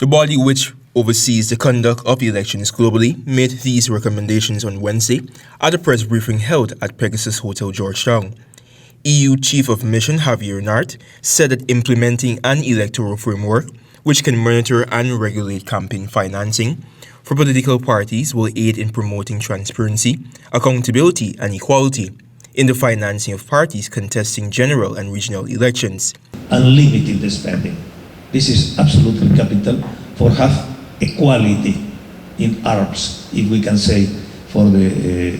The body which oversees the conduct of elections globally made these recommendations on Wednesday at a press briefing held at Pegasus Hotel, Georgetown. EU Chief of Mission Javier Nart said that implementing an electoral framework which can monitor and regulate campaign financing for political parties will aid in promoting transparency, accountability, and equality in the financing of parties contesting general and regional elections. Unlimited spending. This is absolutely capital for have equality in arms, if we can say, for the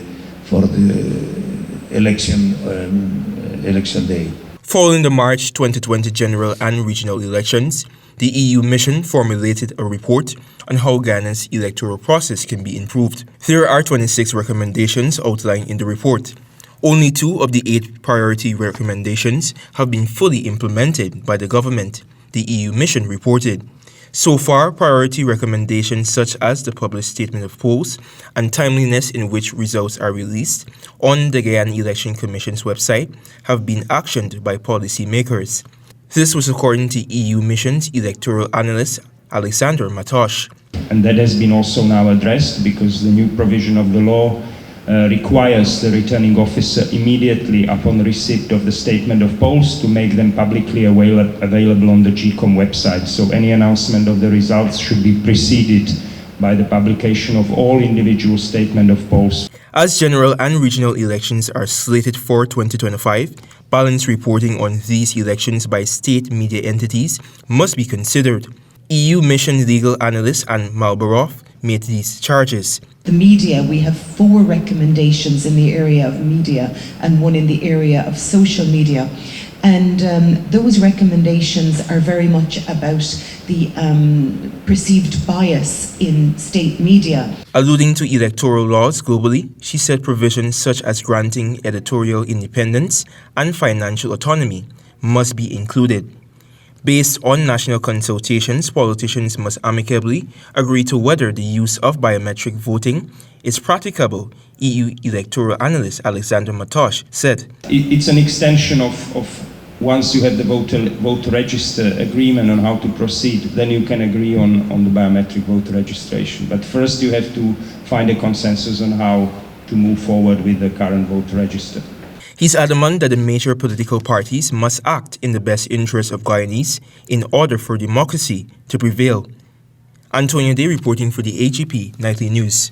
election day. Following the March 2020 general and regional elections, the EU mission formulated a report on how Ghana's electoral process can be improved. There are 26 recommendations outlined in the report. Only 2 of the 8 priority recommendations have been fully implemented by the government, the EU mission reported. So far, priority recommendations such as the published statement of polls and timeliness in which results are released on the Guyana Election Commission's website have been actioned by policymakers. This was according to EU mission's electoral analyst Alexander Matosh. And that has been also now addressed because the new provision of the law requires the returning officer immediately upon receipt of the statement of polls to make them publicly available on the GCOM website. So any announcement of the results should be preceded by the publication of all individual statement of polls. As general and regional elections are slated for 2025, balanced reporting on these elections by state media entities must be considered. EU mission legal analyst Anne Malborough made these charges. The media, we have 4 recommendations in the area of media and 1 in the area of social media. And those recommendations are very much about the perceived bias in state media. Alluding to electoral laws globally, she said provisions such as granting editorial independence and financial autonomy must be included. Based on national consultations, politicians must amicably agree to whether the use of biometric voting is practicable, EU electoral analyst Alexander Matosh said. It's an extension of once you have the voter register agreement on how to proceed, then you can agree on the biometric voter registration. But first you have to find a consensus on how to move forward with the current voter register. He's adamant that the major political parties must act in the best interest of Guyanese in order for democracy to prevail. Antonio Day reporting for the AGP Nightly News.